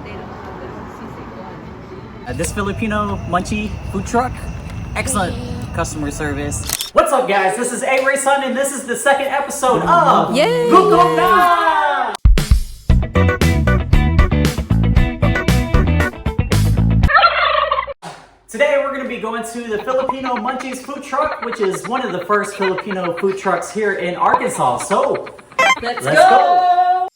they don't have the sisig one. This Filipino Munchie Food Truck, excellent customer service. What's up, guys? This is A-Ray Sun, and this is the second episode of Gutom Na! Today we're going to be going to the Filipino Munchies Food Truck, which is one of the first Filipino food trucks here in Arkansas. So, let's go!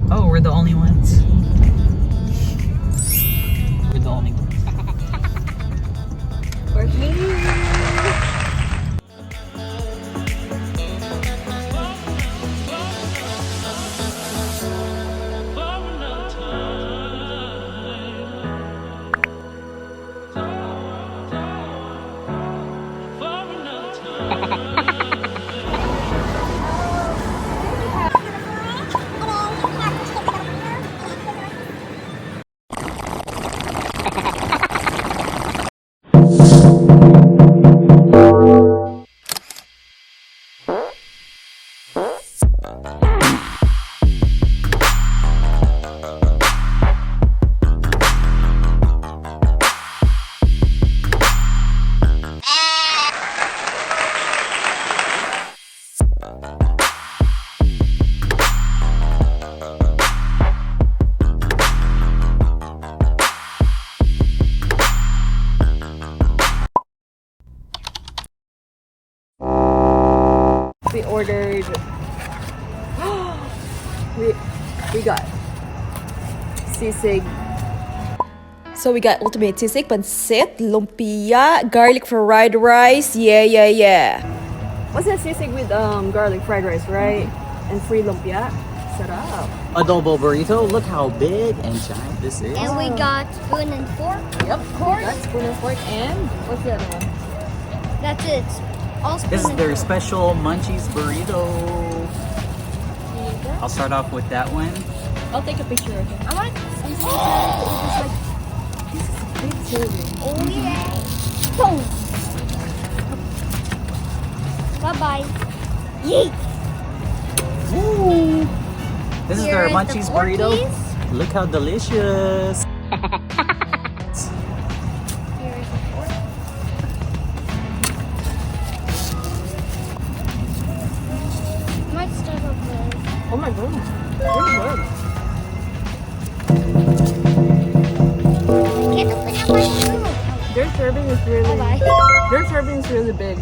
Oh, we're the only ones. We're the only ones. Where's me? We ordered. we got sisig. So we got ultimate sisig, pancit, lumpia, garlic fried rice. Yeah. What's that sisig with garlic fried rice, right? And free lumpia. Sarap. Adobo burrito. Look how big and giant this is. And we got spoon and fork. Yep, of course. That's spoon and fork. And what's the other one? That's it. All spoon This is and their fork. special Munchies Burrito. I'll start off with that one. I'll take a picture of it. I want something Oh yeah. Boom. Bye-bye. Yeet. Woo! This is Here their is the Munchies Burrito. forkies. Look how delicious. Here is the fork. Might start off with. Oh my goodness. Really good. Can't open up my spoon. Their serving is really. Bye-bye. Their serving is really big.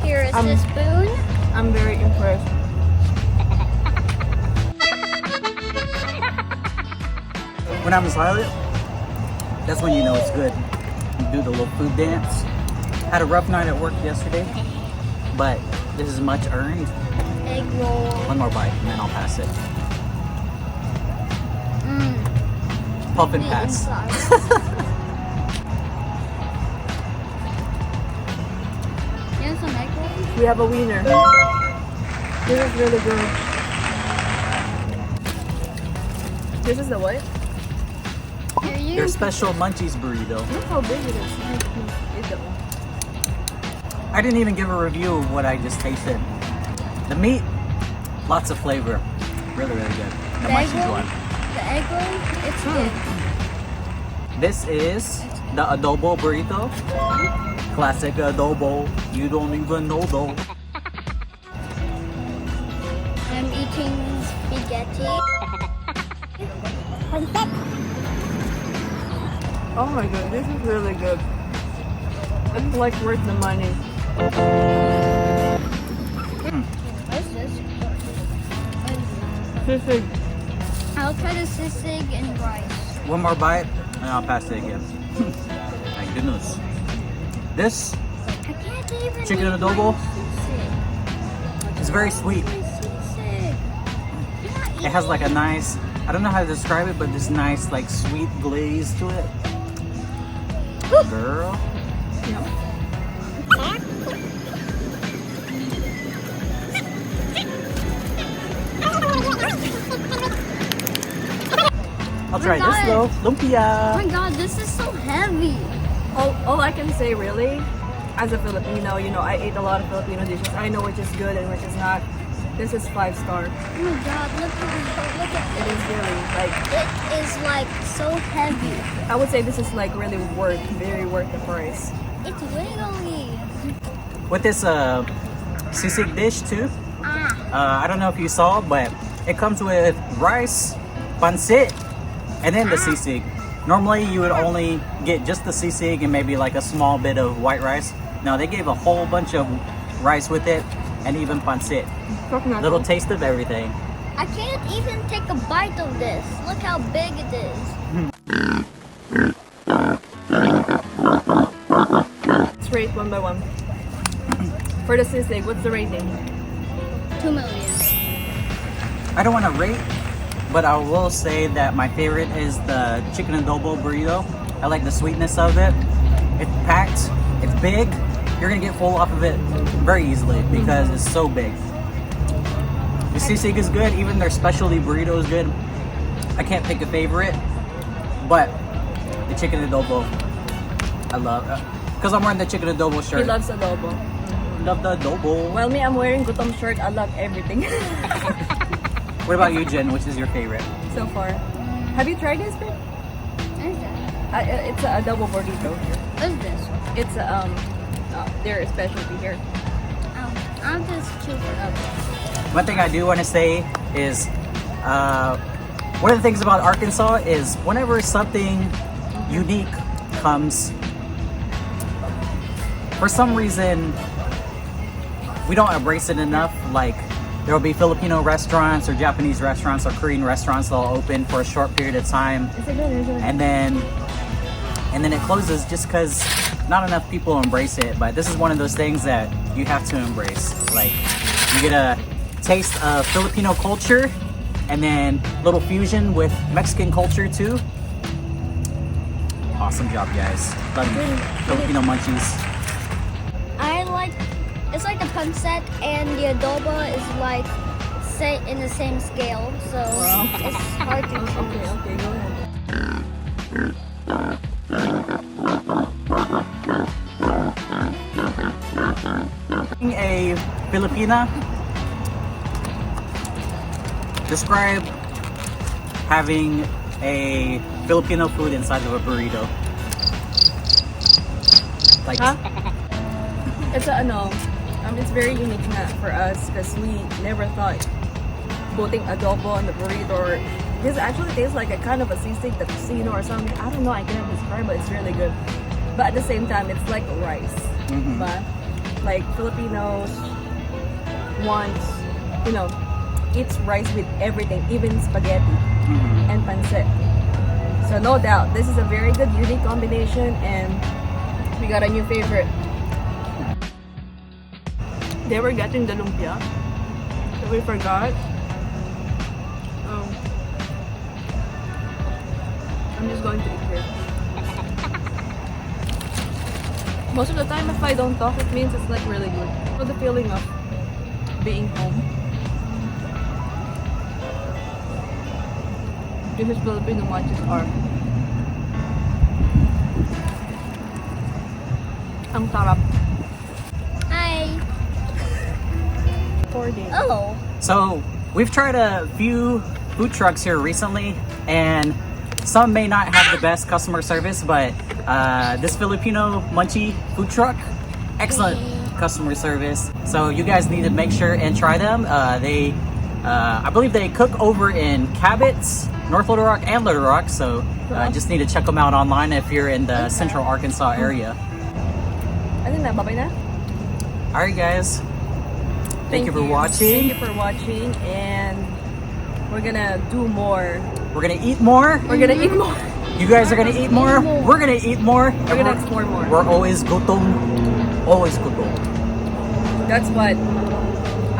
Here is the spoon. I'm very impressed. When I'm silent, that's when you know it's good. You do the little food dance. Had a rough night at work yesterday, but this is much earned. Egg roll. One more bite and then I'll pass it. Mmm. Puff and The pass. inside. You want some egg rolls? We have a wiener. This is really good. This is the what? Here, you. Their special Munchies Burrito. Look how big it is. I didn't even give a review of what I just tasted. The meat, lots of flavor. Really good. The The egg Munchies roll? one. The egg roll, it's good. This is the adobo burrito. Classic adobo. You don't even know though. I'm eating spaghetti. Oh my god, this is really good. It's like worth the money. What's this? Sisig. I'll try the sisig and rice. One more bite and I'll pass it again. My goodness. This I can't even chicken eat adobo my sisig. is very sweet. My sisig. You're not It has like a eating nice, I don't know how to describe it, but this nice like sweet glaze to it. Girl. I'll try my this God. though. Oh Lumpia. my god, this is so heavy. All I can say really, as a Filipino, you know, I ate a lot of Filipino dishes. I know which is good and which is not. This is 5-star. Oh my god, look at It is really like, it. It is like so heavy. I would say this is like really very worth the price. It's wiggly. With this sisig dish too. Ah, I don't know if you saw, but it comes with rice, pancit, and then the sisig. Normally you would only get just the sisig and maybe like a small bit of white rice. Now they gave a whole bunch of rice with it and even pancit. Coconut. Little taste of everything. I can't even take a bite of this. Look how big it is. Let's rate one by one. For the sisig, what's the rating? 2 million. I don't want to rate, but I will say that my favorite is the chicken adobo burrito. I like the sweetness of it. It's packed, it's big. You're gonna get full off of it very easily because it's so big. The sisig is good, even their specialty burrito is good. I can't pick a favorite, but the chicken adobo, I love it. Because I'm wearing the chicken adobo He shirt. loves adobo. Love the adobo. Well, me, I'm wearing gutom shirt. I love everything What about you, Jen? Which is your favorite? so far. Have you tried this, babe? What is that? It's a adobo burrito. What is this? It's their specialty here. I'll just choose another. One thing I do want to say is, one of the things about Arkansas is whenever something unique comes, for some reason, we don't embrace it enough. Like, there will be Filipino restaurants or Japanese restaurants or Korean restaurants that'll open for a short period of time, Is it good? Is it? and then it closes just because not enough people embrace it. But this is one of those things that you have to embrace. Like, you get a taste of Filipino culture and then little fusion with Mexican culture too. Awesome job, guys. Love you. Filipino Munchies. I like, it's like the pancit and the adobo is like set in the same scale, so it's hard to choose. Okay, go ahead. Being a Filipina, describe having a Filipino food inside of a burrito. Like, Huh? It's it's very unique na for us because we never thought putting adobo on the burrito or this actually tastes like a kind of a sisig, the casino or something. I don't know, I can't describe, but it's really good. But at the same time, it's like rice. But like Filipinos want, eats rice with everything, even spaghetti and pancit. So no doubt, this is a very good, unique combination, and we got a new favorite. They were getting the lumpia, so we forgot. I'm just going to eat here. Most of the time, if I don't talk, it means it's like really good. So the feeling of being home. This is Filipino Munchies are. Ang sarap. Hi. 4 days. Oh. so we've tried a few food trucks here recently, and some may not have the best customer service, but this Filipino Munchie Food Truck, excellent customer service. So you guys need to make sure and try them. I believe they cook over in Cabot, North Little Rock, and Little Rock. So just need to check them out online if you're in the Central Arkansas area. Ano na, babay na? All right, guys. Thank you for watching. Thank you for watching, and we're gonna do more. We're gonna eat more. We're gonna eat more. You guys are gonna eat more. We're gonna eat more. We're gonna explore more. We're always gutom. Always gutom. That's what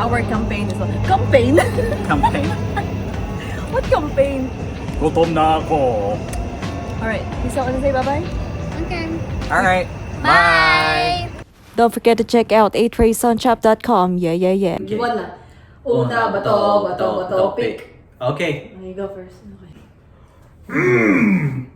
our campaign is. Campaign? Campaign. What campaign? Gutom na ako. Alright, peace out and say bye-bye. Okay. All right. Bye. Don't forget to check out atraysonshop.com. Yeah. Iwan na. Una, bato, pick. Okay. You go first. Okay. Mmm.